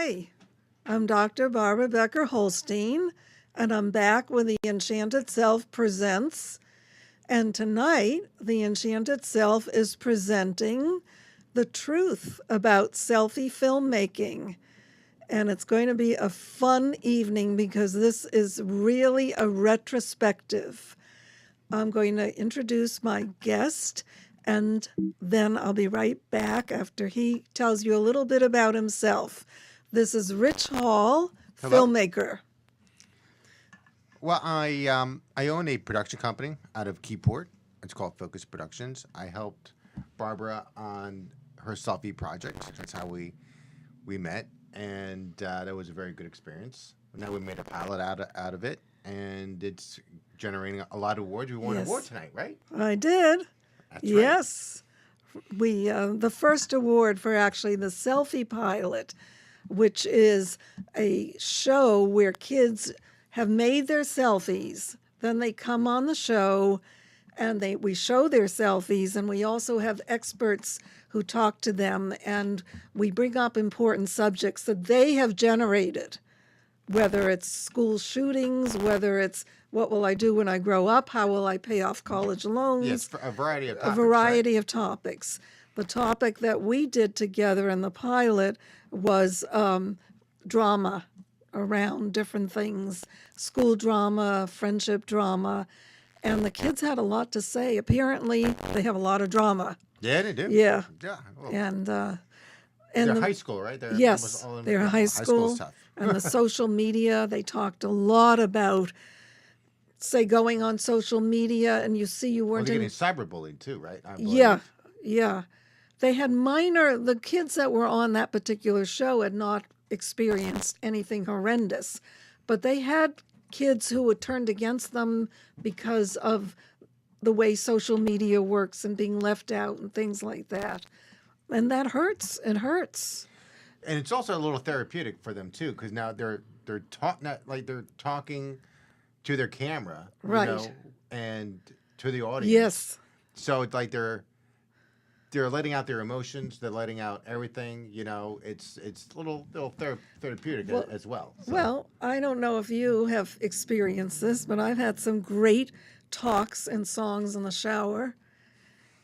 Hi, I'm Dr. Barbara Becker-Holstein, and I'm back with The Enchanted Self Presents. And tonight, The Enchanted Self is presenting the truth about selfie filmmaking. And it's going to be a fun evening because this is really a retrospective. I'm going to introduce my guest, and then I'll be right back after he tells you a little bit about himself. This is Rich Hall, Hello. filmmaker. Well, I own a production company out of Keyport. It's called Focus Productions. I helped Barbara on her selfie project. That's how we met, and that was a very good experience. Now we made a pilot out of it, and it's generating a lot of awards. We won an award tonight, right? I did. That's yes. Right. We the first award for actually the selfie pilot, which is a show where kids have made their selfies. Then they come on the show and we show their selfies, and we also have experts who talk to them, and we bring up important subjects that they have generated, whether it's school shootings, whether it's what will I do when I grow up, how will I pay off college loans. Yes, a variety of topics. A variety of topics. The topic that we did together in the pilot was drama around different things, school drama, friendship drama, and the kids had a lot to say. Apparently, they have a lot of drama. Yeah, they do. Yeah. Yeah. Well, and they're high school, right? Yes, they're high school. Tough. And the social media, they talked a lot about, say, going on social media, and you weren't they're getting cyberbullied too, right? Yeah. They had the kids that were on that particular show had not experienced anything horrendous, but they had kids who were turned against them because of the way social media works and being left out and things like that. And that hurts. It hurts. And it's also a little therapeutic for them too, because now they're talking to their camera, right, and to the audience. Yes. So it's like they're letting out their emotions. They're letting out everything. It's a little therapeutic as well. So. Well, I don't know if you have experienced this, but I've had some great talks and songs in the shower,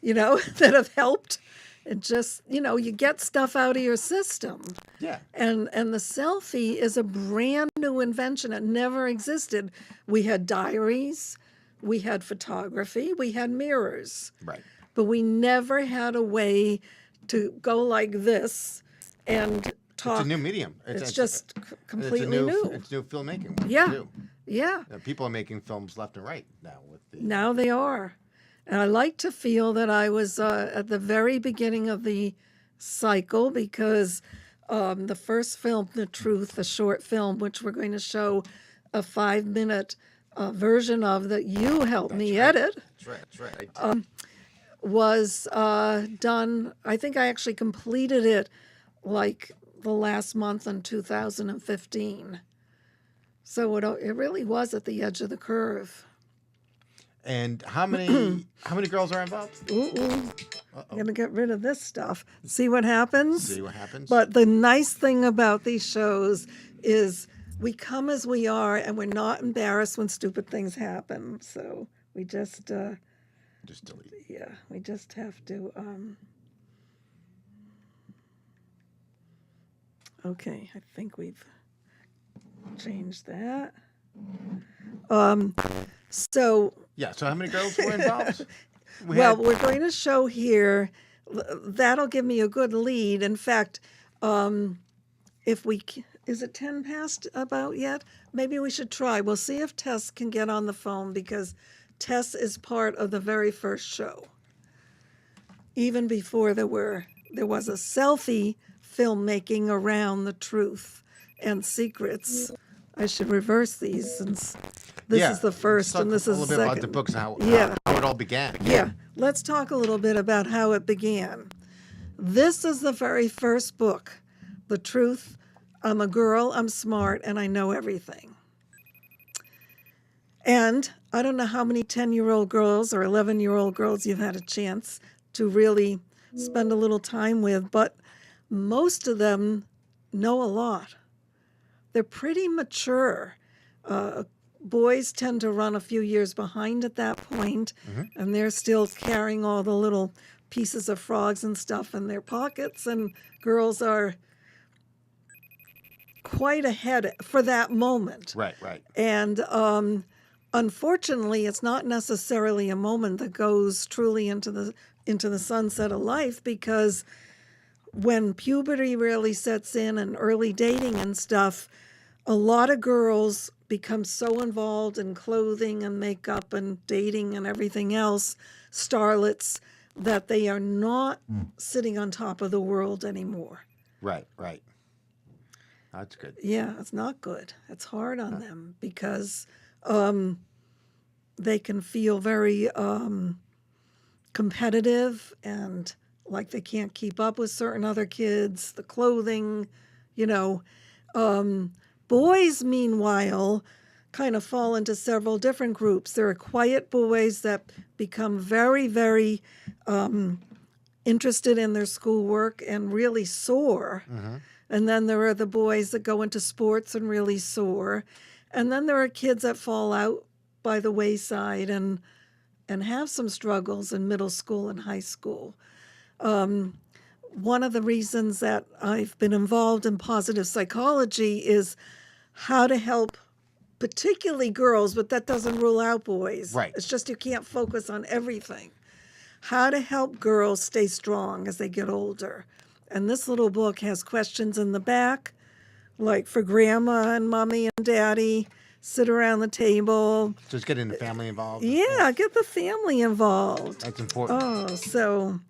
that have helped. It just, you get stuff out of your system. Yeah. And the selfie is a brand new invention. It never existed. We had diaries, we had photography, we had mirrors. Right. But we never had a way to go like this and talk. It's a new medium. It's just completely new. It's new filmmaking. Yeah. People are making films left and right now. Now they are. And I like to feel that I was at the very beginning of the cycle, because the first film, The Truth, a short film, which we're going to show a 5-minute version of that you helped me edit. That's right. Was done, I think I actually completed it like the last month in 2015. So it really was at the edge of the curve. And how many girls are involved? I'm going to get rid of this stuff. See what happens? But the nice thing about these shows is we come as we are, and we're not embarrassed when stupid things happen. So we just delete. Yeah, we just have to. Okay, I think we've changed that. So how many girls were involved? We're going to show here. That'll give me a good lead. In fact, is it 10 past about yet? Maybe we should try. We'll see if Tess can get on the phone, because Tess is part of the very first show. Even before there was a selfie filmmaking around the truth and secrets. I should reverse these, since this is the first and this is the second. A little bit about the books and how it all began. Yeah, let's talk a little bit about how it began. This is the very first book, The Truth. I'm a girl, I'm smart, and I know everything. And I don't know how many 10-year-old girls or 11-year-old girls you've had a chance to really spend a little time with, but most of them know a lot. They're pretty mature. Boys tend to run a few years behind at that point, and they're still carrying all the little pieces of frogs and stuff in their pockets, and girls are quite ahead for that moment. Right, right. And unfortunately, it's not necessarily a moment that goes truly into the sunset of life, because when puberty really sets in and early dating and stuff, a lot of girls become so involved in clothing and makeup and dating and everything else, starlets, that they are not sitting on top of the world anymore. Right, right. That's good. Yeah, it's not good. It's hard on them because they can feel very competitive and like they can't keep up with certain other kids, the clothing, you know. Boys, meanwhile, kind of fall into several different groups. There are quiet boys that become very, very interested in their schoolwork and really soar. And then there are the boys that go into sports and really soar. And then there are kids that fall out by the wayside and have some struggles in middle school and high school. One of the reasons that I've been involved in positive psychology is how to help particularly girls, but that doesn't rule out boys. Right. It's just you can't focus on everything. How to help girls stay strong as they get older. And this little book has questions in the back, like for grandma and mommy and daddy, sit around the table. So it's getting the family involved. Yeah, get the family involved. That's important. Oh, so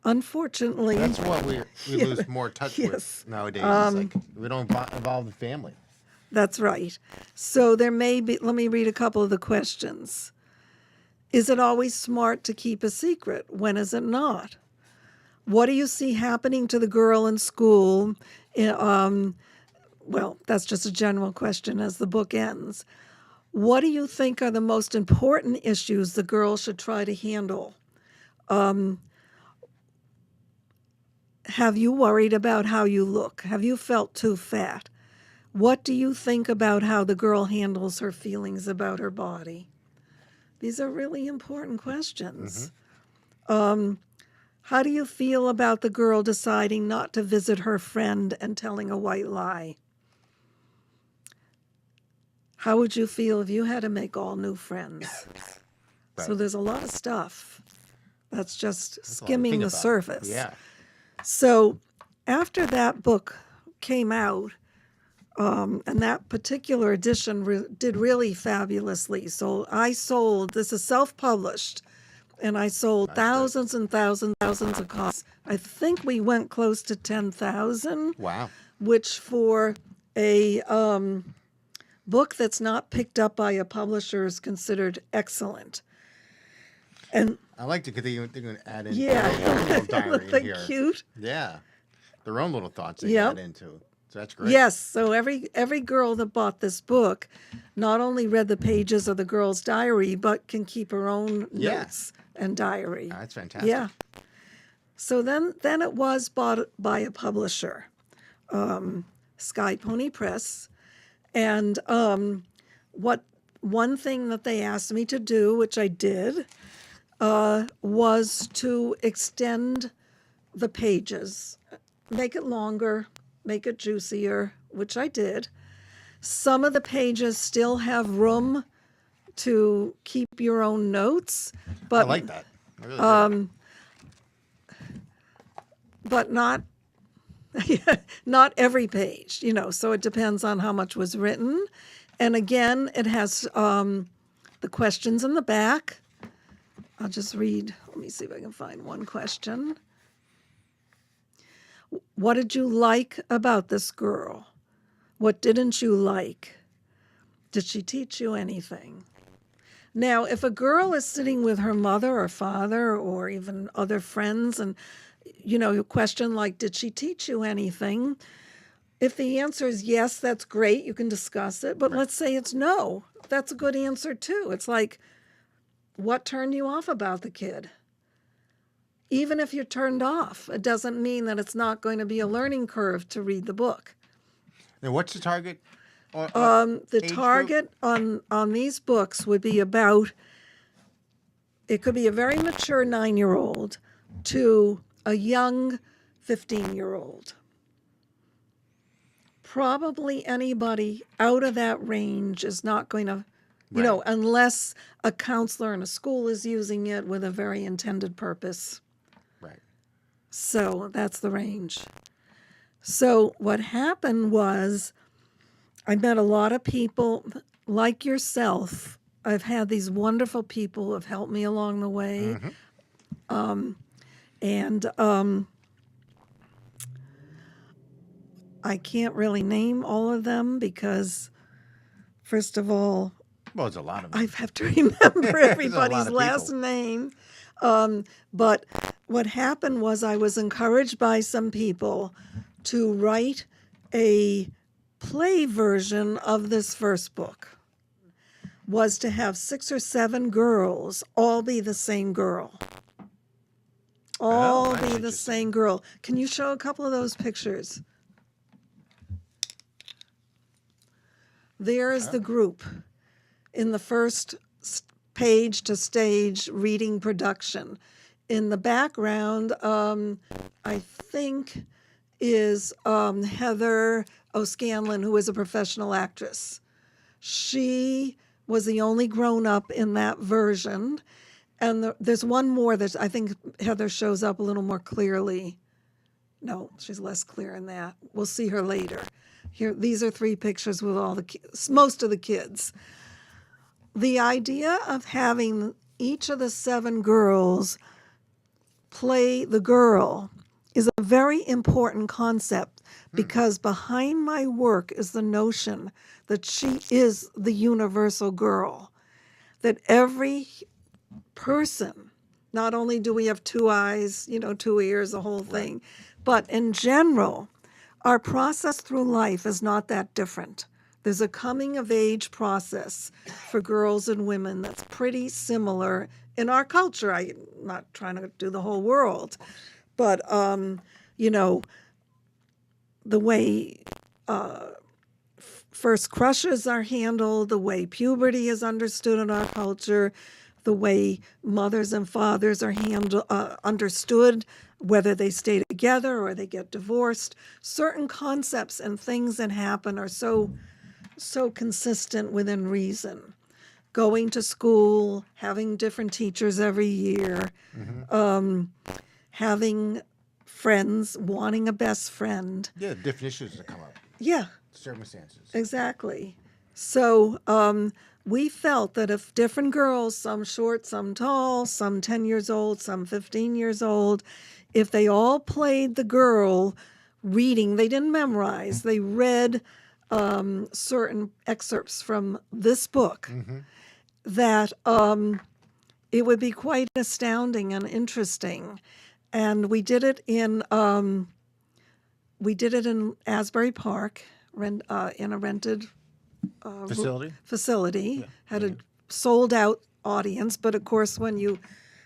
unfortunately, That's what we lose more touch with nowadays. It's like we don't involve the family. That's right. So there may be, let me read a couple of the questions. Is it always smart to keep a secret? When is it not? What do you see happening to the girl in school? Well, that's just a general question as the book ends. What do you think are the most important issues the girl should try to handle? Have you worried about how you look? Have you felt too fat? What do you think about how the girl handles her feelings about her body? These are really important questions. How do you feel about the girl deciding not to visit her friend and telling a white lie? How would you feel if you had to make all new friends? Right. So there's a lot of stuff that's just That's a lot to skimming think the about. surface. Yeah. So after that book came out, and that particular edition did really fabulously. So this is self-published, and I sold thousands and thousands of copies. I think we went close to 10,000. Wow. Which for a book that's not picked up by a publisher is considered excellent. And I liked it because they're going to add in yeah, their own little diary in they're here. cute. Yeah. Their own little thoughts they Yep. add into. So that's great. Yes, so every girl that bought this book not only read the pages of the girl's diary, but can keep her own Yeah. notes and diary. That's fantastic. Yeah. So then it was bought by a publisher, Sky Pony Press, and one thing that they asked me to do, which I did, was to extend the pages, make it longer, make it juicier, which I did. Some of the pages still have room to keep your own notes, but I like that. I really do. but not not every page, so it depends on how much was written. And again, it has the questions in the back. I'll just read, let me see if I can find one question. What did you like about this girl? What didn't you like? Did she teach you anything? Now, if a girl is sitting with her mother or father or even other friends and, a question like, did she teach you anything? If the answer is yes, that's great. You can discuss it. But let's say it's no. That's a good answer, too. It's like, what turned you off about the kid? even if you're turned off, it doesn't mean that it's not going to be a learning curve to read the book. Now, what's the target? The Age target on these books would be about, it could be a very mature 9-year-old to a young 15-year-old. Probably anybody out of that range is not going to, Right. unless a counselor in a school is using it with a very intended purpose. Right. So that's the range. So what happened was I met a lot of people like yourself. I've had these wonderful people who have helped me along the way. And I can't really name all of them because, first of all, Well, there's a lot of I them. have to remember everybody's of last people. name. But what happened was I was encouraged by some people to write a play version of this first book. Was to have 6 or 7 girls all be the same girl. All that's be the interesting. same girl. Can you show a couple of those pictures? There is the group in the first page to stage reading production. In the background, I think, is Heather O'Scanlan, who is a professional actress. She was the only grown-up in that version. And there's one more that I think Heather shows up a little more clearly. No, she's less clear in that. We'll see her later. Here, these are 3 pictures with all the most of the kids. The idea of having each of the 7 girls play the girl is a very important concept because behind my work is the notion that she is the universal girl, that every person, not only do we have 2 eyes, 2 ears, the whole thing, but in general, our process through life is not that different. There's a coming of age process for girls and women that's pretty similar in our culture. I'm not trying to do the whole world, but the way first crushes are handled, the way puberty is understood in our culture, the way mothers and fathers are understood, whether they stay together or they get divorced. Certain concepts and things that happen are so consistent within reason. Going to school, having different teachers every year, having friends, wanting a best friend. Yeah, different issues that come up, Yeah, circumstances. exactly. So we felt that if different girls, some short, some tall, some 10 years old, some 15 years old, if they all played the girl reading, they didn't memorize, they read certain excerpts from this book, that it would be quite astounding and interesting. And we did it in Asbury Park, in a rented Facility? Had a sold out audience, but of course when you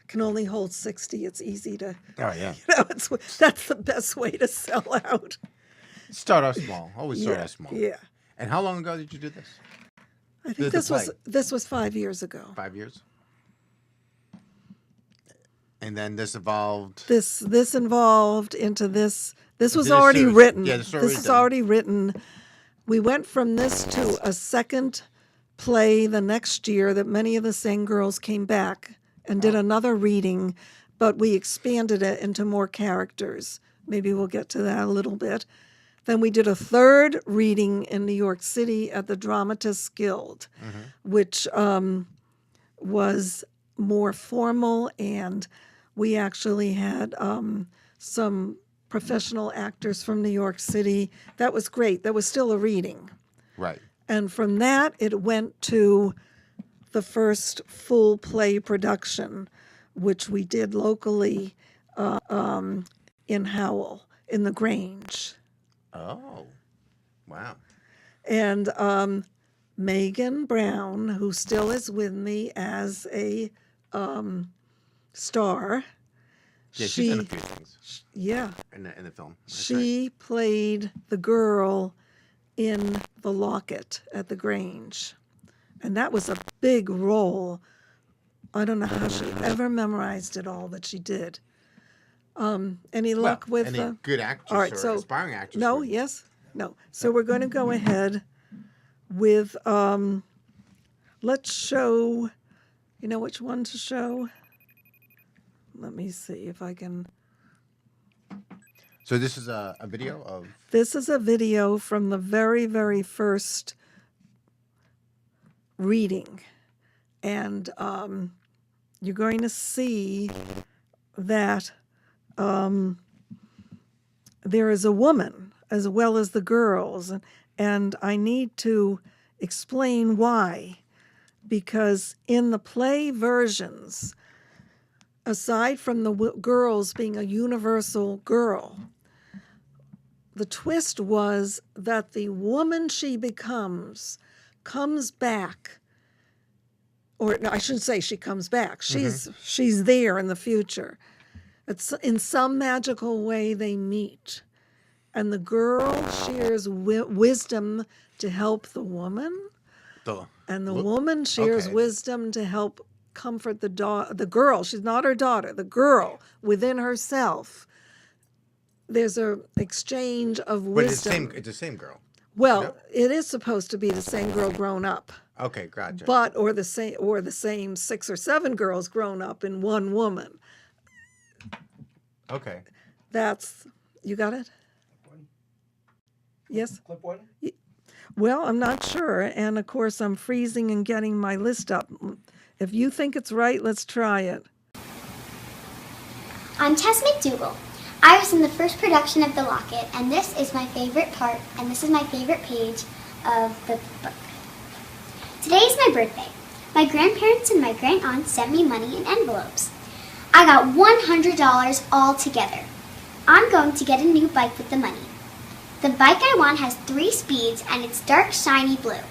can only hold 60, it's easy to, Oh, yeah. that's the best way to sell out. Start off small. Always start off small. Yeah. And how long ago did you do this? I think this was 5 years ago. 5 years? And then this evolved. This evolved into this. This was Did a already series. written. Yeah, this This is already written. We went from this to a second play the next year that many of the same girls came back and did another reading, but we expanded it into more characters. Maybe we'll get to that a little bit. Then we did a third reading in New York City at the Dramatists Guild, which was more formal, and we actually had some professional actors from New York City. That was great. That was still a reading. Right. And from that, it went to the first full play production, which we did locally in Howell, in the Grange. Oh, wow. And Megan Brown, who still is with me as a star, Yeah, she's in a few things yeah, in the film. That's she played the girl in The Locket at the Grange. And that was a big role. I don't know how she ever memorized it all, but she did. Any luck with any good actress all right, or so aspiring actress? no, yes, no. So we're going to go ahead with let's show. You know which one to show? Let me see if I can. So this is a video of. This is a video from the very, very first reading. And you're going to see that there is a woman as well as the girls. And I need to explain why. Because in the play versions, aside from the girls being a universal girl, the twist was that the woman she becomes comes back, or no, I shouldn't say she comes back. She's there in the future. It's in some magical way they meet, and the girl shares wisdom to help the woman, and the woman shares wisdom to help comfort the girl. She's not her daughter. The girl within herself. There's a exchange of wisdom. But it's the same girl. Well, No? it is supposed to be the same girl grown up. Okay, gotcha. But or the same 6 or 7 girls grown up in one woman. Okay. That's you got it? Yes? Clip one? Well, I'm not sure, and of course I'm freezing and getting my list up. If you think it's right, let's try it. I'm Tess McDougall. I was in the first production of The Locket, and this is my favorite part, and this is my favorite page of the book. Today is my birthday. My grandparents and my grand-aunt sent me money in envelopes. I got $100 all together. I'm going to get a new bike with the money. The bike I want has 3 speeds, and it's dark, shiny blue.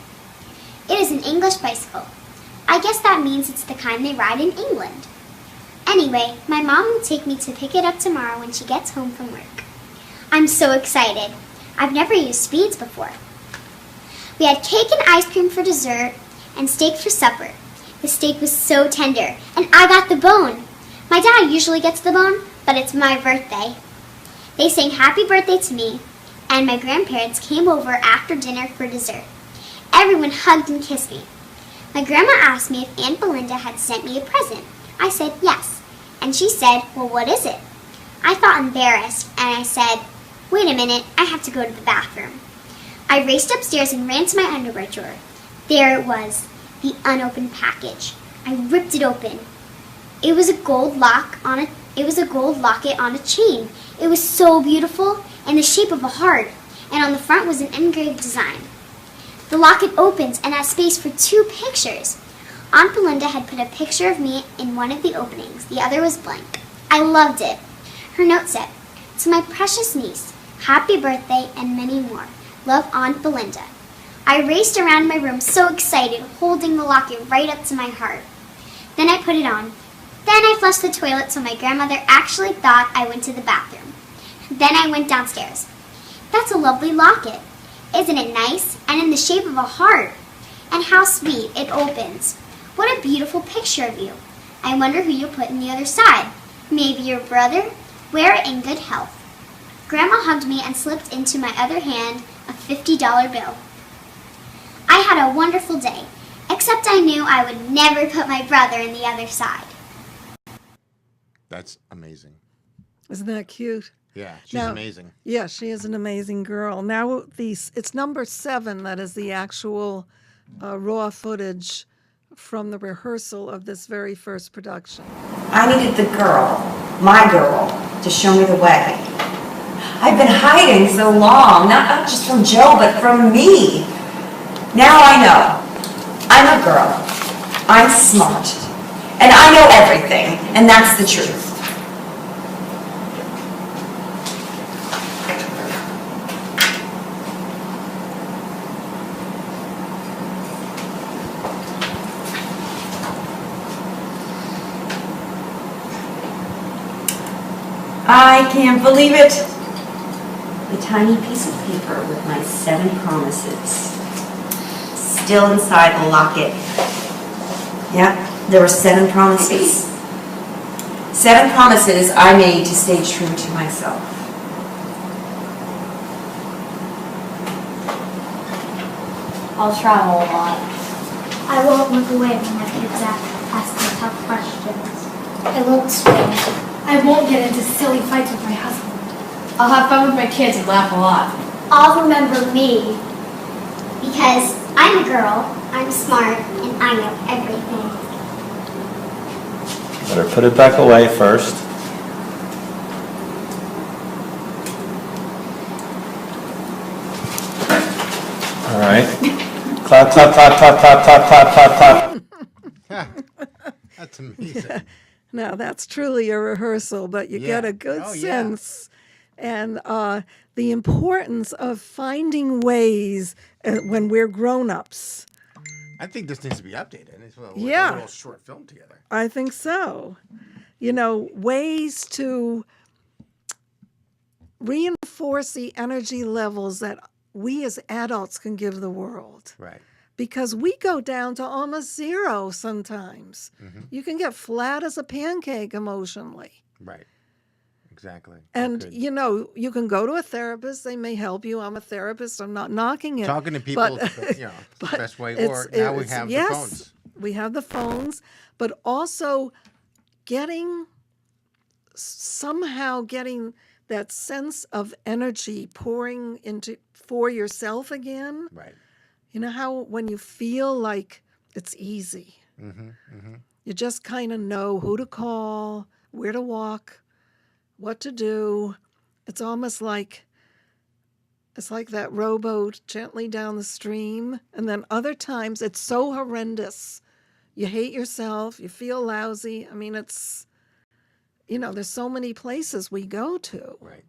It is an English bicycle. I guess that means it's the kind they ride in England. Anyway, my mom will take me to pick it up tomorrow when she gets home from work. I'm so excited. I've never used speeds before. We had cake and ice cream for dessert and steak for supper. The steak was so tender, and I got the bone. My dad usually gets the bone, but it's my birthday. They sang happy birthday to me, and my grandparents came over after dinner for dessert. Everyone hugged and kissed me. My grandma asked me if Aunt Belinda had sent me a present. I said yes, and she said, well, what is it? I felt embarrassed, and I said, wait a minute, I have to go to the bathroom. I raced upstairs and ran to my underwear drawer. There it was, the unopened package. I ripped it open. It was a gold locket on a chain. It was so beautiful, in the shape of a heart, and on the front was an engraved design. The locket opens and has space for 2 pictures. Aunt Belinda had put a picture of me in one of the openings. The other was blank. I loved it. Her note said, to my precious niece, happy birthday and many more. Love, Aunt Belinda. I raced around my room so excited, holding the locket right up to my heart. Then I put it on. Then I flushed the toilet so my grandmother actually thought I went to the bathroom. Then I went downstairs. That's a lovely locket. Isn't it nice? And in the shape of a heart. And how sweet it opens. What a beautiful picture of you. I wonder who you put in the other side. Maybe your brother? Wear it in good health. Grandma hugged me and slipped into my other hand a $50 bill. I had a wonderful day, except I knew I would never put my brother in the other side. That's amazing. Isn't that cute? Yeah, she's Now- amazing. Yeah, she is an amazing girl. Now it's number 7 that is the actual raw footage from the rehearsal of this very first production. I needed the girl, my girl, to show me the way. I've been hiding so long, not just from Joe, but from me. Now I know. I'm a girl. I'm smart. And I know everything, and that's the truth. I can't believe it. A tiny piece of paper with my 7 promises still inside the locket. Yeah, there were 7 promises. 7 promises I made to stay true to myself. I'll travel a lot. I won't look away when my kids ask me tough questions. I won't swing. I won't get into silly fights with my husband. I'll have fun with my kids and laugh a lot. I'll remember me. Because I'm a girl, I'm smart, and I know everything. Better put it back away first. All right. Clap, clap, clap, clap, clap, clap, clap, clap, clap. That's amazing. Now, that's truly a rehearsal, but you get Yeah. a good Oh, yeah. sense. And the importance of finding ways when we're grown-ups. I think this needs to be updated. It's like Yeah. a little short film together. I think so. You know, ways to reinforce the energy levels that we as adults can give the world. Right. Because we go down to almost zero sometimes. You can get flat as a pancake emotionally. Right. Exactly. And, Good. you know, you can go to a therapist. They may help you. I'm a therapist. I'm not knocking it. Talking to people but- is the, you know, it's the but best way. it's- Or now we it's- have yes, the phones. We have the phones, but also somehow getting that sense of energy pouring into for yourself again. Right. You know how when you feel like it's easy, you just kind of know who to call, where to walk, what to do. It's almost like that rowboat gently down the stream. And then other times it's so horrendous. You hate yourself, you feel lousy. I mean, it's, you know, there's so many places we go to. Right.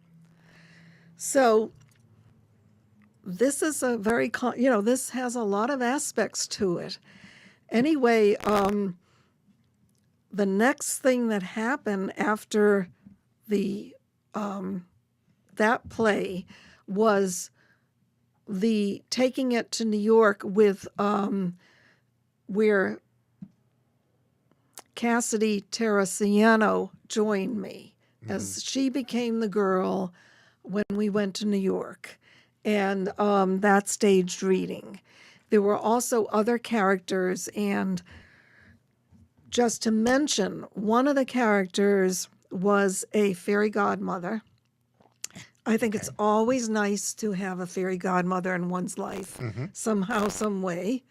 So this is a very, this has a lot of aspects to it. Anyway, the next thing that happened after the that play was the taking it to New York with where Cassidy Terracciano joined me as she became the girl when we went to New York, and that staged reading. There were also other characters, and just to mention, one of the characters was a fairy godmother. I think it's always nice to have a fairy godmother in one's life, somehow, some way.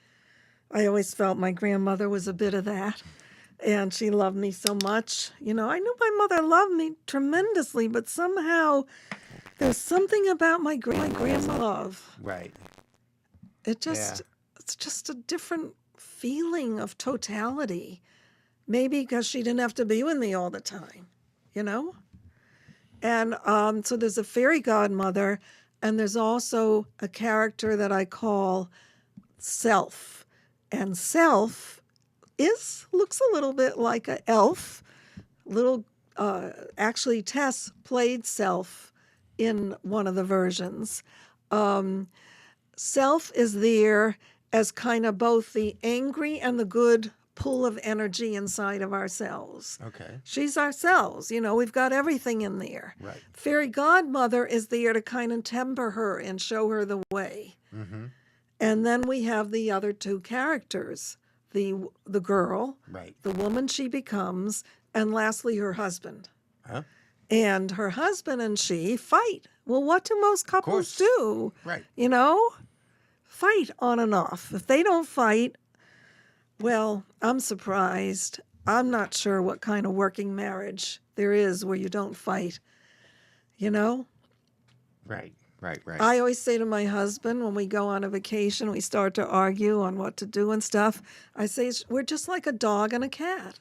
I always felt my grandmother was a bit of that, and she loved me so much. You know, I knew my mother loved me tremendously, but somehow there's something about my grandma's love. Right. It's just a different feeling of totality. Maybe because she didn't have to be with me all the time, you know? And so there's a fairy godmother, and there's also a character that I call Self. And Self looks a little bit like an elf. Actually, Tess played Self in one of the versions. Self is there as kind of both the angry and the good pool of energy inside of ourselves. Okay. She's ourselves, you know, we've got everything in there. Right. Fairy godmother is there to kind of temper her and show her the way. And then we have the other two characters, the girl, Right. the woman she becomes, and lastly her husband. Huh? And her husband and she fight. Well, what do most couples course. do? Right. You know, fight on and off. If they don't fight, well, I'm surprised. I'm not sure what kind of working marriage there is where you don't fight. You know? Right. Right. Right. I always say to my husband when we go on a vacation, we start to argue on what to do and stuff. I say, we're just like a dog and a cat.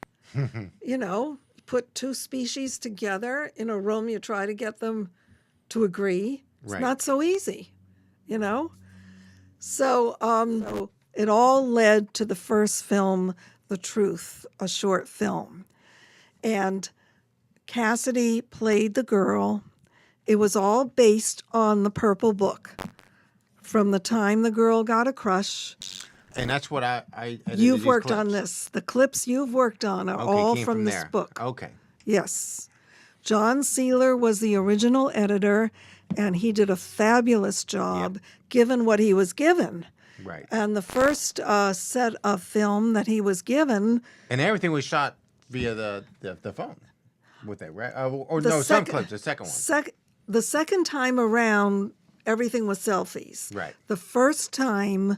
You know, put two species together in a room, you try to get them to agree. It's Right. not so easy, you know? So it all led to the first film, The Truth, a short film. And Cassidy played the girl. It was all based on the Purple Book. From the time the girl got a crush, And that's what I edited you've these worked on clips. this. The clips you've worked on are Okay, all came from this there. book. Okay. Yes. John Sealer was the original editor, and he did a fabulous job given what he was given. Right. And the first set of film that he was given, And everything was shot via the phone with it, right? Or the no, some second- clips, the second one. the second time around, everything was selfies. Right. The first time,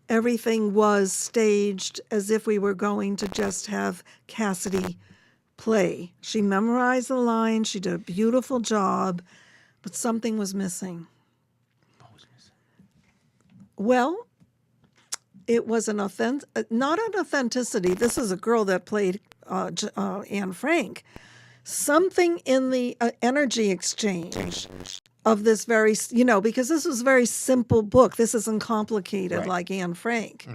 everything was staged as if we were going to just have Cassidy play. She memorized the lines, she did a beautiful job, but something was missing. What was missing? Well, it was not an authenticity. This is a girl that played Anne Frank. Something in the energy exchange of this very, because this was a very simple book. This isn't complicated Right. like Anne Frank.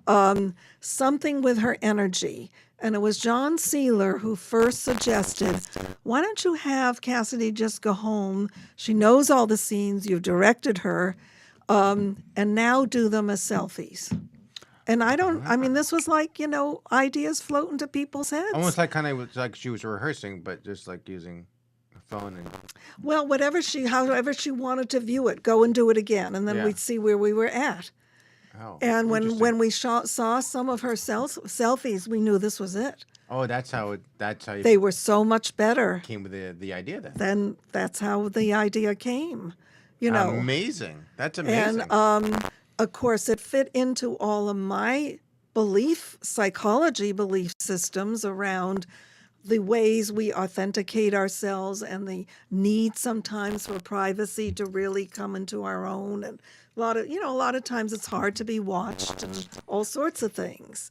Mm-hmm. Something with her energy. And it was John Sealer who first suggested, why don't you have Cassidy just go home? She knows all the scenes. You've directed her. And now do them as selfies. And this was like, ideas float into people's heads. Almost like kind of like she was rehearsing, but just like using a phone and. Well, however she wanted to view it, go and do it again. And then Yeah. we'd see where we were at. Oh, And when interesting. we saw some of her selfies, we knew this was it. Oh, that's how you They were so much better. came with the idea then. Then that's how the idea came, Amazing. That's amazing. And of course, it fit into all of my psychology belief systems around the ways we authenticate ourselves and the need sometimes for privacy to really come into our own. And a lot of times it's hard to be watched and all sorts of things.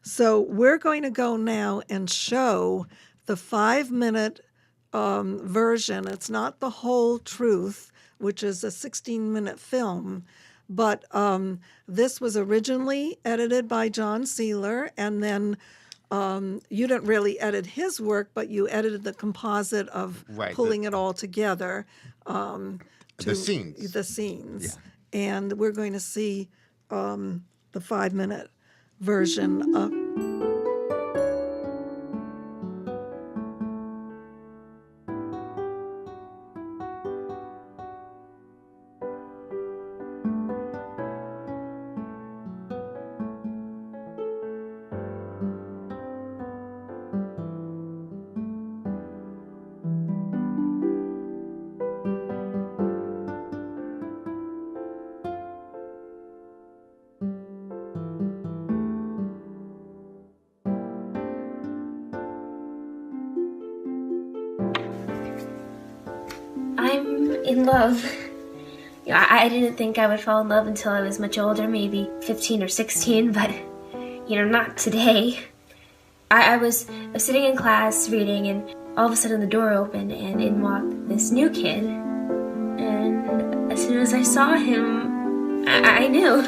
So we're going to go now and show the 5-minute version. It's not the whole truth, which is a 16-minute film, but this was originally edited by John Sealer, and then you didn't really edit his work, but you edited the composite of Right, pulling it all together. The scenes. The scenes. Yeah. And we're going to see the 5-minute version of. I'm in love. I didn't think I would fall in love until I was much older, maybe 15 or 16, but, not today. I was sitting in class reading, and all of a sudden the door opened, and in walked this new kid. And as soon as I saw him, I knew.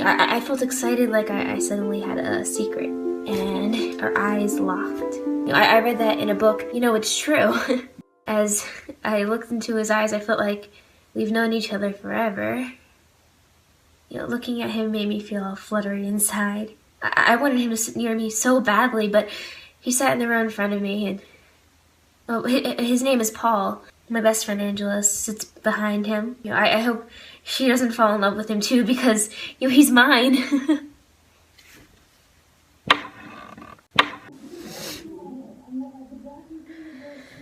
I felt excited, like I suddenly had a secret, and our eyes locked. I read that in a book. It's true. As I looked into his eyes, I felt like we've known each other forever. Looking at him made me feel all fluttery inside. I wanted him to sit near me so badly, but he sat in the row in front of me, and his name is Paul. My best friend Angela sits behind him. I hope she doesn't fall in love with him too, because he's mine.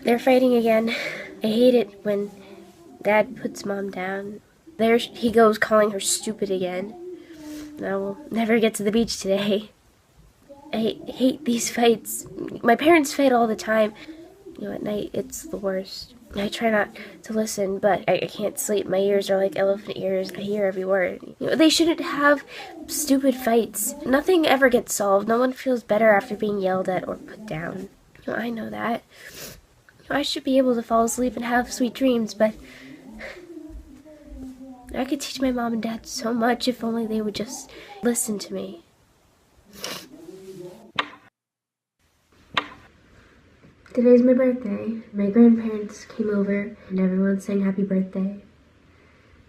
They're fighting again. I hate it when Dad puts Mom down. There he goes calling her stupid again. I will never get to the beach today. I hate these fights. My parents fight all the time. At night it's the worst. I try not to listen, but I can't sleep. My ears are like elephant ears. I hear every word. They shouldn't have stupid fights. Nothing ever gets solved. No one feels better after being yelled at or put down. I know that. I should be able to fall asleep and have sweet dreams, but I could teach my mom and dad so much if only they would just listen to me. Today's my birthday. My grandparents came over and everyone sang happy birthday.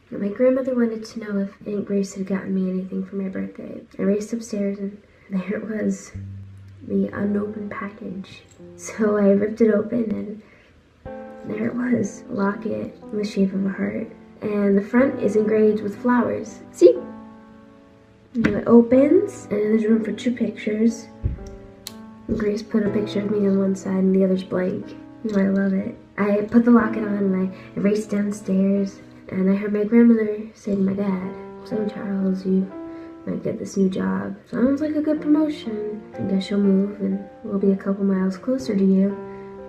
And my grandmother wanted to know if Aunt Grace had gotten me anything for my birthday. I raced upstairs and there it was, the unopened package. So I ripped it open and there it was, a locket in the shape of a heart. And the front is engraved with flowers. See? And it opens and there's room for 2 pictures. Grace put a picture of me on one side and the other's blank. I love it. I put the locket on and I raced downstairs and I heard my grandmother say to my dad, "So Charles, you might get this new job. Sounds like a good promotion. I guess you'll move and we'll be a couple miles closer to you.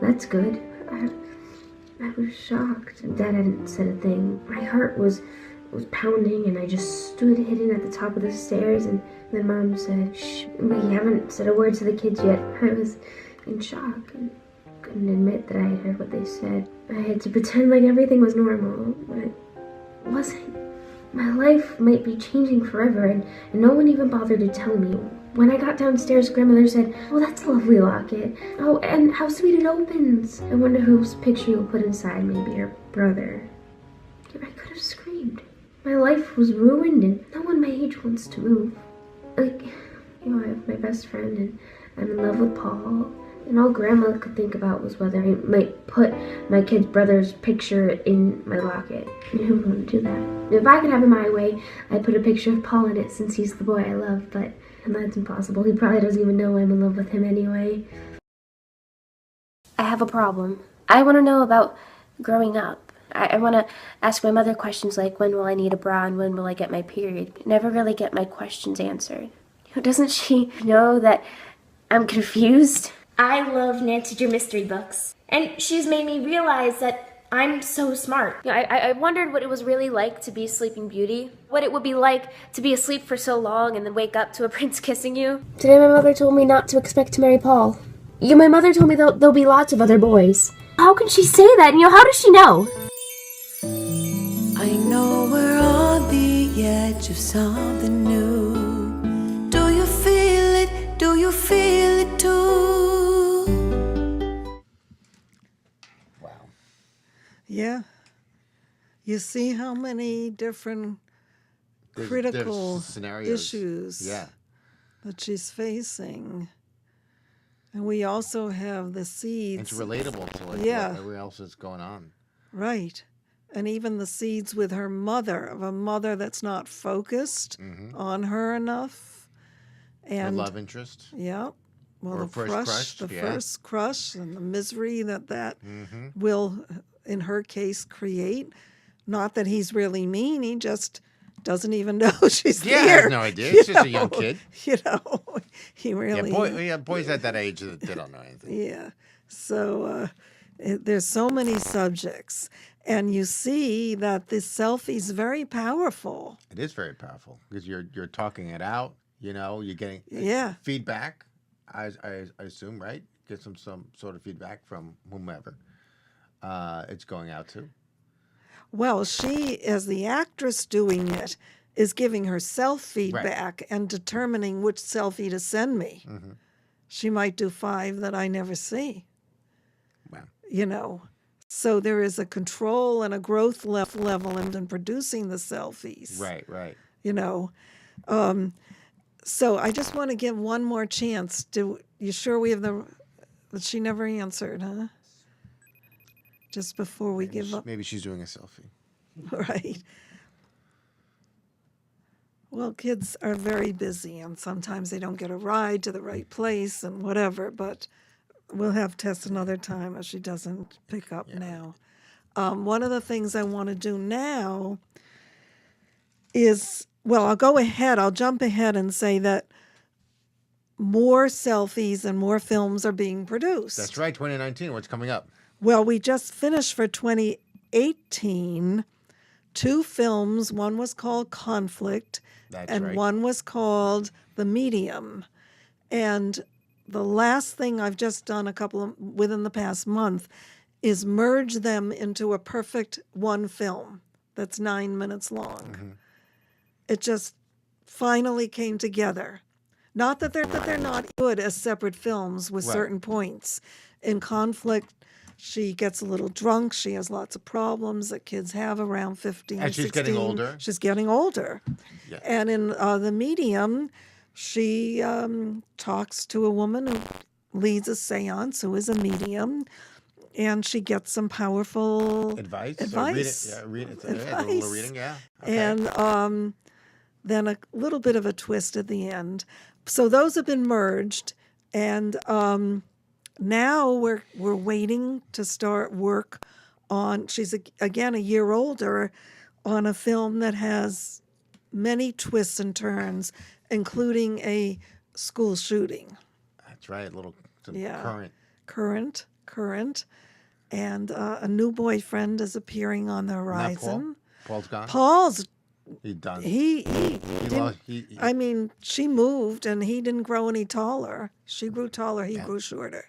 That's good." I was shocked. Dad hadn't said a thing. My heart was pounding and I just stood hidden at the top of the stairs and then Mom said, "Shh, we haven't said a word to the kids yet." I was in shock and couldn't admit that I had heard what they said. I had to pretend like everything was normal, but it wasn't. My life might be changing forever and no one even bothered to tell me. When I got downstairs, Grandmother said, "Oh, that's a lovely locket. Oh, and how sweet it opens. I wonder whose picture you'll put inside, maybe your brother." I could have screamed. My life was ruined and no one my age wants to move. I have my best friend and I'm in love with Paul. And all Grandma could think about was whether I might put my kid's brother's picture in my locket. And who wouldn't do that? If I could have it my way, I'd put a picture of Paul in it since he's the boy I love, but that's impossible. He probably doesn't even know I'm in love with him anyway. I have a problem. I want to know about growing up. I want to ask my mother questions like, when will I need a bra and when will I get my period? Never really get my questions answered. Doesn't she know that I'm confused? I love Nancy Drew mystery books, and she's made me realize that I'm so smart. I wondered what it was really like to be Sleeping Beauty. What it would be like to be asleep for so long and then wake up to a prince kissing you. Today my mother told me not to expect to marry Paul. My mother told me there'll be lots of other boys. How can she say that? How does she know? I know we're on the edge of something new. Do you feel it? Do you feel it too? Wow. Yeah. You see how many different critical scenarios. issues Yeah. that she's facing. And we also have the seeds. It's relatable to what else is going on. Right. And even the seeds with her mother, of a mother that's not focused on her enough. And the love interest. Yeah. Well, Or the first crush and the misery that will, in her case, create. Not that he's really mean, he just doesn't even know she's there. Yeah, he has no idea. He's just a young kid. He really... Boys at that age, they don't know anything. Yeah. So there's so many subjects. And you see that this selfie's very powerful. It is very powerful because you're talking it out. You're getting feedback. I assume, right? Get some sort of feedback from whomever it's going out to. Well, she, as the actress doing it, is giving herself feedback and determining which selfie to send me. Mm-hmm. She might do 5 that I never see. Wow. So there is a control and a growth level in producing the selfies. Right. So I just want to give one more chance. You sure we have but she never answered, huh? Just before we give up. Maybe she's doing a selfie. Right. Well, kids are very busy, and sometimes they don't get a ride to the right place and whatever, but we'll have Tess another time if she doesn't pick up now. One of the things I want to do now is, I'll jump ahead and say that more selfies and more films are being produced. That's right, 2019. What's coming up? Well, we just finished for 2018 2 films. One was called Conflict, and one was called The Medium. And the last thing I've just done within the past month is merge them into a perfect one film that's 9 minutes long. Mm-hmm. It just finally came together. Not that they're not good as separate films with Right. certain points. In conflict, she gets a little drunk. She has lots of problems that kids have around 15, And she's 16. getting older. She's getting older. Yeah. And in The Medium, she talks to a woman who leads a seance, who is a medium, and she gets some powerful Advice? advice. Or read it. Yeah, a little Advice. reading, yeah. Okay. And then a little bit of a twist at the end. So those have been merged, and now we're waiting to start work on. She's again a year older, on a film that has many twists and turns, including a school shooting. That's right. A little Yeah. current. Current, and a new boyfriend is appearing on the Not horizon. Paul's gone. Paul's He's done. he He didn't- lost. He, I mean, she moved and he didn't grow any taller. She grew taller, he grew shorter.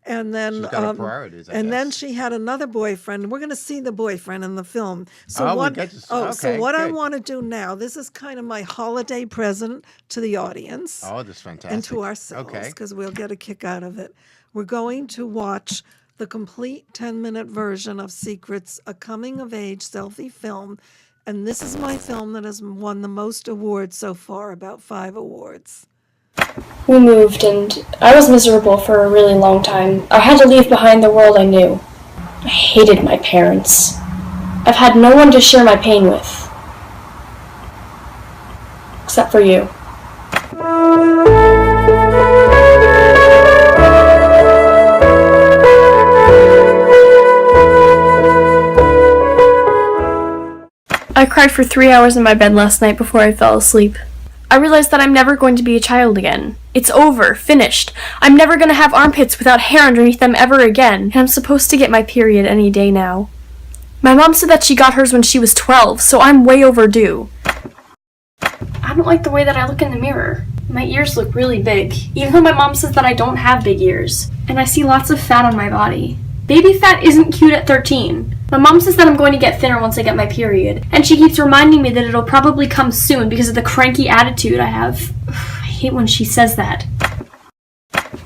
And then She's got her priorities, I and then guess. she had another boyfriend. We're going to see the boyfriend in the film. So Oh, we what get to so okay, what I good. want to do now, this is kind of my holiday present to the audience. Oh, that's fantastic. And to ourselves, Okay. because we'll get a kick out of it. We're going to watch the complete 10-minute version of Secrets, a coming-of-age selfie film. And this is my film that has won the most awards so far, about 5 awards. We moved, and I was miserable for a really long time. I had to leave behind the world I knew. I hated my parents. I've had no one to share my pain with. Except for you. I cried for 3 hours in my bed last night before I fell asleep. I realized that I'm never going to be a child again. It's over, finished. I'm never going to have armpits without hair underneath them ever again, and I'm supposed to get my period any day now. My mom said that she got hers when she was 12, so I'm way overdue. I don't like the way that I look in the mirror. My ears look really big, even though my mom says that I don't have big ears, and I see lots of fat on my body. Baby fat isn't cute at 13. My mom says that I'm going to get thinner once I get my period, and she keeps reminding me that it'll probably come soon because of the cranky attitude I have. I hate when she says that.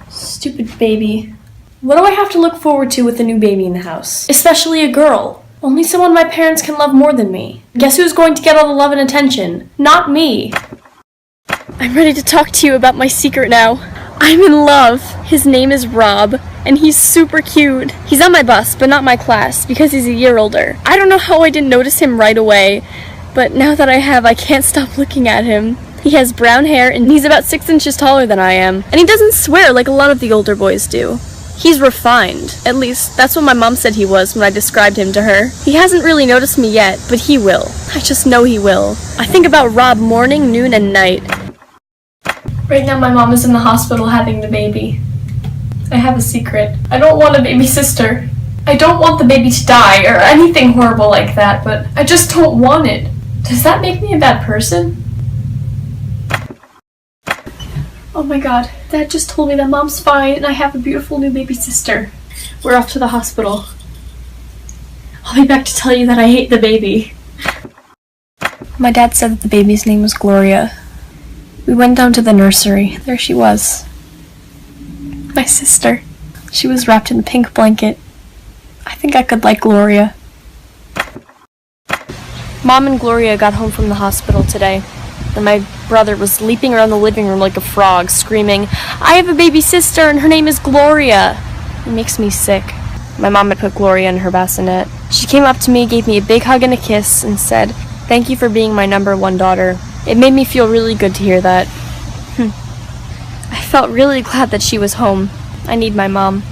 Stupid baby. What do I have to look forward to with a new baby in the house? Especially a girl. Only someone my parents can love more than me. Guess who's going to get all the love and attention? Not me. I'm ready to talk to you about my secret now. I'm in love. His name is Rob, and he's super cute. He's on my bus, but not my class, because he's a year older. I don't know how I didn't notice him right away, but now that I have, I can't stop looking at him. He has brown hair, and he's about 6 inches taller than I am, and he doesn't swear like a lot of the older boys do. He's refined. At least, that's what my mom said he was when I described him to her. He hasn't really noticed me yet, but he will. I just know he will. I think about Rob morning, noon, and night. Right now my mom is in the hospital having the baby. I have a secret. I don't want a baby sister. I don't want the baby to die or anything horrible like that, but I just don't want it. Does that make me a bad person? Oh my god, Dad just told me that Mom's fine and I have a beautiful new baby sister. We're off to the hospital. I'll be back to tell you that I hate the baby. My dad said that the baby's name was Gloria. We went down to the nursery. There she was. My sister. She was wrapped in a pink blanket. I think I could like Gloria. Mom and Gloria got home from the hospital today, and my brother was leaping around the living room like a frog, screaming, "I have a baby sister and her name is Gloria!" It makes me sick. My mom had put Gloria in her bassinet. She came up to me, gave me a big hug and a kiss, and said, "Thank you for being my #1 daughter." It made me feel really good to hear that. I felt really glad that she was home. I need my mom.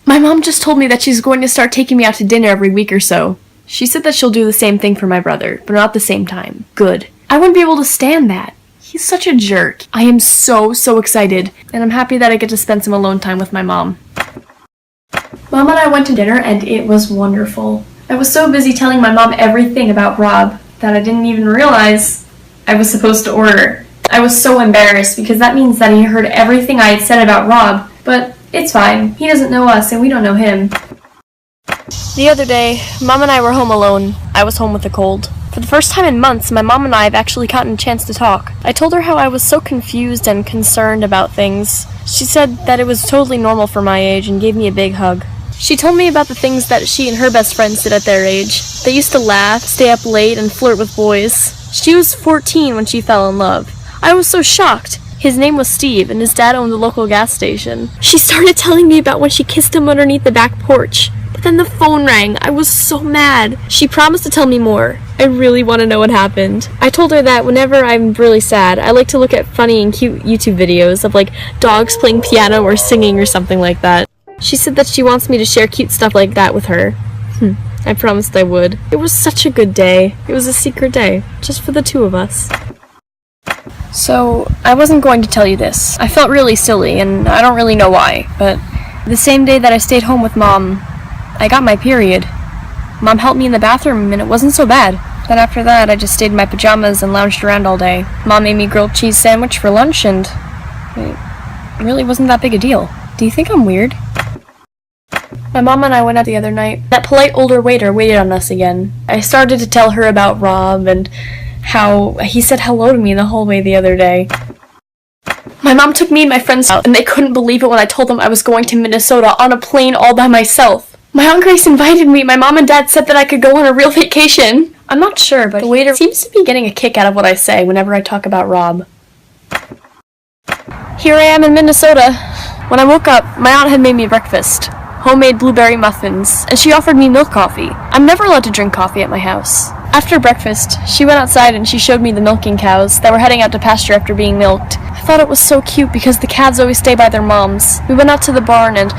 My mom just told me that she's going to start taking me out to dinner every week or so. She said that she'll do the same thing for my brother, but not at the same time. Good. I wouldn't be able to stand that. He's such a jerk. I am so excited, and I'm happy that I get to spend some alone time with my mom. Mom and I went to dinner, and it was wonderful. I was so busy telling my mom everything about Rob that I didn't even realize I was supposed to order. I was so embarrassed because that means that he heard everything I had said about Rob, but it's fine. He doesn't know us and we don't know him. The other day, Mom and I were home alone. I was home with a cold. For the first time in months, my mom and I have actually gotten a chance to talk. I told her how I was so confused and concerned about things. She said that it was totally normal for my age and gave me a big hug. She told me about the things that she and her best friends did at their age. They used to laugh, stay up late, and flirt with boys. She was 14 when she fell in love. I was so shocked. His name was Steve, and his dad owned a local gas station. She started telling me about when she kissed him underneath the back porch. But then the phone rang. I was so mad. She promised to tell me more. I really want to know what happened. I told her that whenever I'm really sad, I like to look at funny and cute YouTube videos of like dogs playing piano or singing or something like that. She said that she wants me to share cute stuff like that with her. I promised I would. It was such a good day. It was a secret day, just for the two of us. So, I wasn't going to tell you this. I felt really silly, and I don't really know why, but the same day that I stayed home with Mom, I got my period. Mom helped me in the bathroom, and it wasn't so bad. Then after that, I just stayed in my pajamas and lounged around all day. Mom made me a grilled cheese sandwich for lunch, and it really wasn't that big a deal. Do you think I'm weird? My mom and I went out the other night. That polite older waiter waited on us again. I started to tell her about Rob and how he said hello to me in the hallway the other day. My mom took me and my friends out, and they couldn't believe it when I told them I was going to Minnesota on a plane all by myself. My Aunt Grace invited me. My mom and dad said that I could go on a real vacation. I'm not sure, but the waiter seems to be getting a kick out of what I say whenever I talk about Rob. Here I am in Minnesota. When I woke up, my aunt had made me breakfast. Homemade blueberry muffins, and she offered me milk coffee. I'm never allowed to drink coffee at my house. After breakfast, she went outside and she showed me the milking cows that were heading out to pasture after being milked. I thought it was so cute because the calves always stay by their moms. We went out to the barn and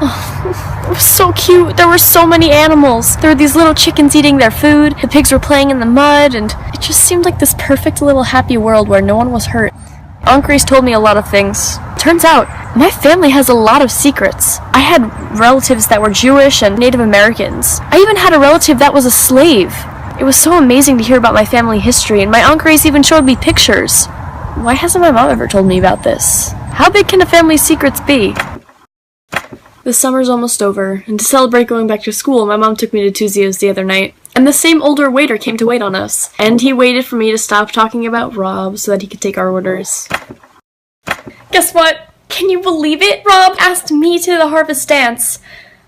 it was so cute. There were so many animals. There were these little chickens eating their food, the pigs were playing in the mud, and it just seemed like this perfect little happy world where no one was hurt. Aunt Grace told me a lot of things. Turns out, my family has a lot of secrets. I had relatives that were Jewish and Native Americans. I even had a relative that was a slave. It was so amazing to hear about my family history, and my Aunt Grace even showed me pictures. Why hasn't my mom ever told me about this? How big can a family's secrets be? The summer's almost over, and to celebrate going back to school, my mom took me to Tuzio's the other night. And the same older waiter came to wait on us, and he waited for me to stop talking about Rob so that he could take our orders. Guess what? Can you believe it? Rob asked me to the harvest dance.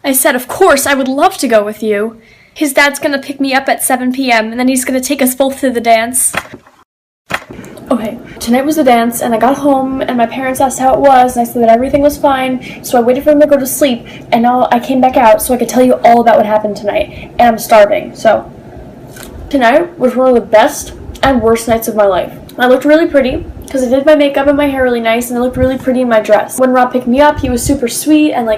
I said, of course, I would love to go with you. His dad's gonna pick me up at 7 p.m. and then he's gonna take us both to the dance. Okay, tonight was the dance, and I got home, and my parents asked how it was, and I said that everything was fine, so I waited for them to go to sleep, and now I came back out so I could tell you all about what happened tonight, and I'm starving, so. Tonight was one of the best and worst nights of my life. I looked really pretty, because I did my makeup and my hair really nice, and I looked really pretty in my dress. When Rob picked me up, he was super sweet, and,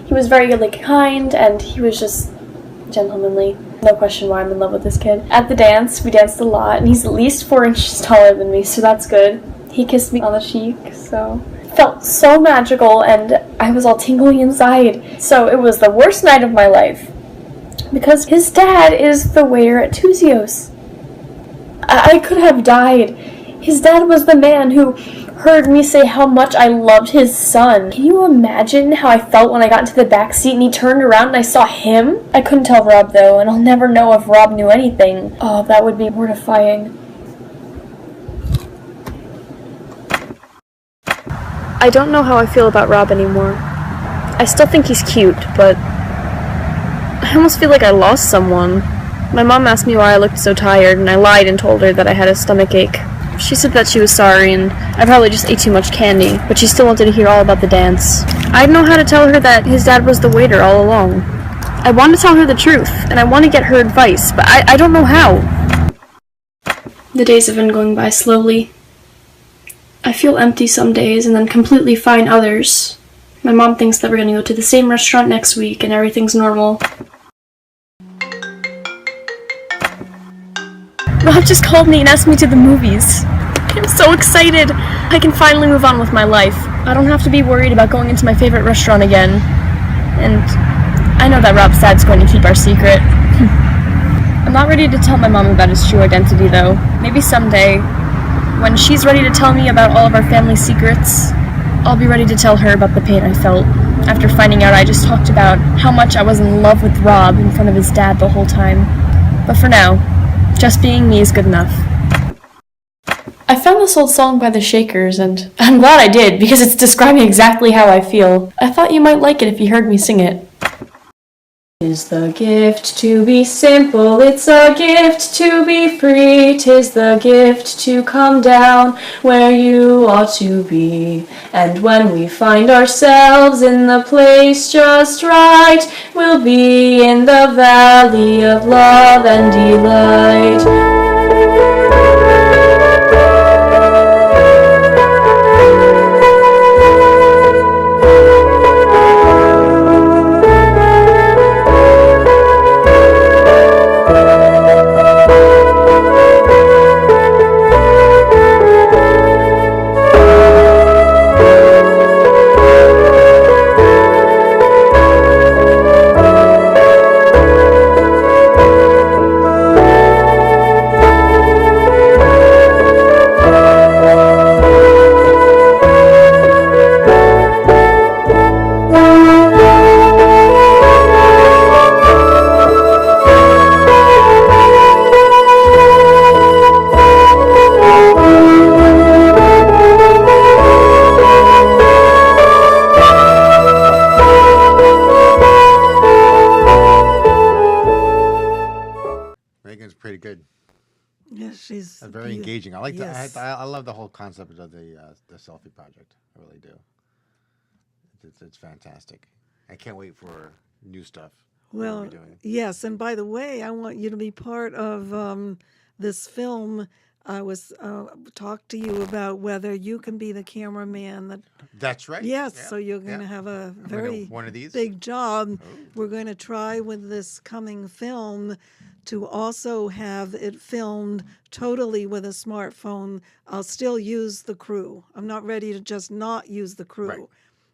he was very, kind, and he was just gentlemanly. No question why I'm in love with this kid. At the dance, we danced a lot, and he's at least 4 inches taller than me, so that's good. He kissed me on the cheek, so it felt so magical, and I was all tingly inside. So it was the worst night of my life, because his dad is the waiter at Tuzio's. I could have died. His dad was the man who heard me say how much I loved his son. Can you imagine how I felt when I got into the back seat and he turned around and I saw him? I couldn't tell Rob though, and I'll never know if Rob knew anything. Oh, that would be mortifying. I don't know how I feel about Rob anymore. I still think he's cute, but I almost feel like I lost someone. My mom asked me why I looked so tired, and I lied and told her that I had a stomach ache. She said that she was sorry, and I probably just ate too much candy, but she still wanted to hear all about the dance. I didn't know how to tell her that his dad was the waiter all along. I want to tell her the truth, and I want to get her advice, but I don't know how. The days have been going by slowly. I feel empty some days, and then completely fine others. My mom thinks that we're going to go to the same restaurant next week, and everything's normal. Rob just called me and asked me to the movies. I'm so excited. I can finally move on with my life. I don't have to be worried about going into my favorite restaurant again. And I know that Rob's dad's going to keep our secret. I'm not ready to tell my mom about his true identity, though. Maybe someday, when she's ready to tell me about all of our family secrets, I'll be ready to tell her about the pain I felt after finding out I just talked about how much I was in love with Rob in front of his dad the whole time. But for now, Just being me is good enough. I found this old song by the Shakers, and I'm glad I did, because it's describing exactly how I feel. I thought you might like it if you heard me sing it. Tis the gift to be simple, it's a gift to be free, 'tis the gift to come down where you ought to be. And when we find ourselves in the place just right, we'll be in the valley of love and delight. Megan's pretty good. Yeah, she's Very engaging. I like yes. I love the whole concept of the selfie project. I really do. It's fantastic. I can't wait for new stuff. Well, be doing. yes, and by the way, I want you to be part of this film. I was talked to you about whether you can be the cameraman. That's right. Yes, Yeah, so you're going to yeah. have a I'm gonna- very one of these? big job. Oh. We're going to try with this coming film to also have it filmed totally with a smartphone. I'll still use the crew. I'm not ready to just not use the crew. Right.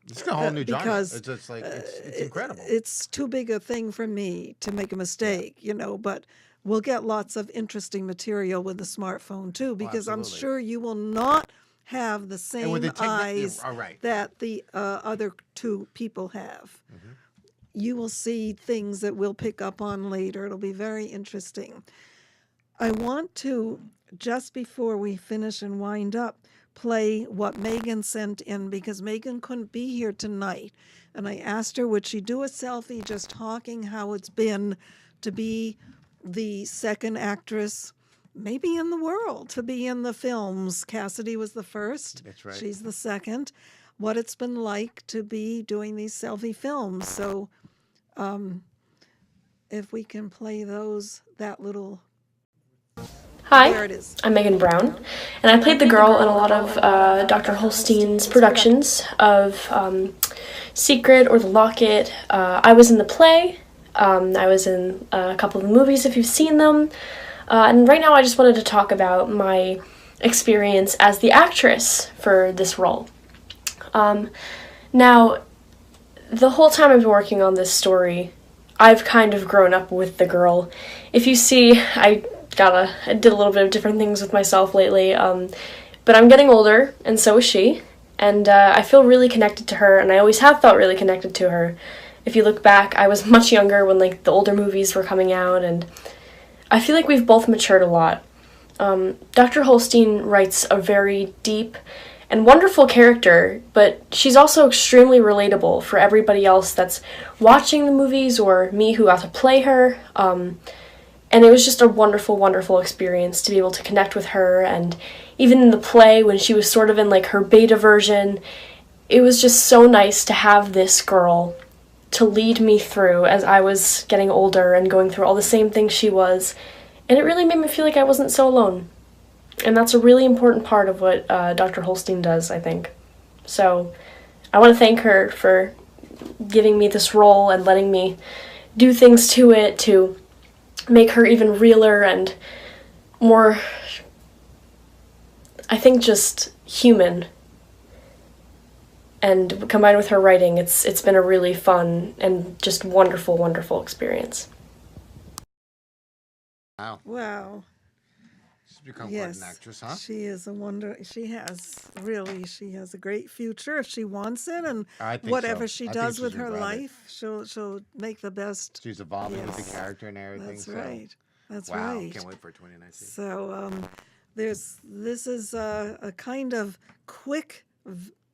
It's a whole new genre. Because It's just like it's incredible. It's too big a thing for me to make a mistake, but we'll get lots of interesting material with the smartphone too, because I'm absolutely. sure you will not have the with same the eyes all right. that the other two people have. Mm-hmm. You will see things that we'll pick up on later. It'll be very interesting. I want to, just before we finish and wind up, play what Megan sent in, because Megan couldn't be here tonight. And I asked her, would she do a selfie just talking how it's been to be the second actress, maybe in the world, to be in the films. Cassidy was the first. That's right. She's the second. What it's been like to be doing these selfie films. So if we can play that little... Hi, There it is. I'm Megan Brown, and I played the girl in a lot of Dr. Holstein's productions of Secret or The Locket. I was in the play. I was in a couple of the movies if you've seen them. And right now I just wanted to talk about my experience as the actress for this role. Now, the whole time I've been working on this story, I've kind of grown up with the girl. If you see, I did a little bit of different things with myself lately, but I'm getting older, and so is she, and I feel really connected to her, and I always have felt really connected to her. If you look back, I was much younger when the older movies were coming out, and I feel like we've both matured a lot. Dr. Holstein writes a very deep and wonderful character, but she's also extremely relatable for everybody else that's watching the movies or me who got to play her. And it was just a wonderful, wonderful experience to be able to connect with her. And even in the play, when she was sort of in her beta version, it was just so nice to have this girl to lead me through as I was getting older and going through all the same things she was. And it really made me feel like I wasn't so alone. And that's a really important part of what Dr. Holstein does, I think. So I want to thank her for giving me this role and letting me do things to it to make her even realer and more, I think, just human. And combined with her writing, it's been a really fun and just wonderful, wonderful experience. Wow. Wow. She's become Yes, quite an actress, huh? she is a wonder. She has a great future if she wants it, and I think whatever so. she I think does with she's her regret it. life, she'll make the best. She's evolving with Yes. the character and everything. That's so right. That's Wow, right. can't wait for 2019. So this is a kind of quick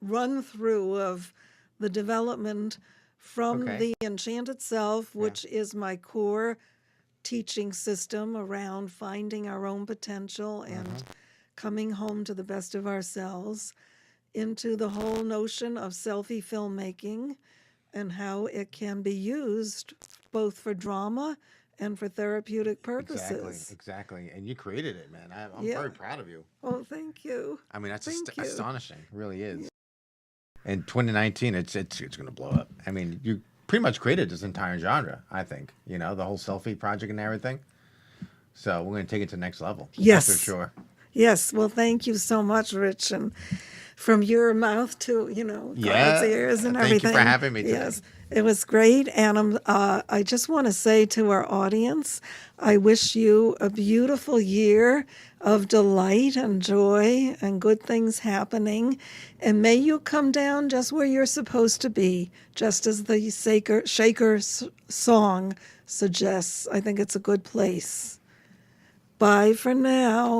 run through of the development from Okay. the Enchanted Self, which is my core teaching system around finding our own potential and coming home to the best of ourselves, into the whole notion of selfie filmmaking and how it can be used both for drama and for therapeutic purposes. Exactly. And you created it, man. I'm Yeah. very proud of you. Oh, thank you. I mean, that's Thank you. astonishing. It really is. In 2019, it's going to blow up. I mean, you pretty much created this entire genre, I think. You know, the whole selfie project and everything. So we're going to take it to the next level. Yes. That's for sure. Yes, well, thank you so much, Rich, and from your mouth to, God's ears and everything. Thank you for having me today. Yes, it was great, and I just want to say to our audience, I wish you a beautiful year of delight and joy and good things happening, and may you come down just where you're supposed to be, just as the Shaker song suggests. I think it's a good place. Bye for now.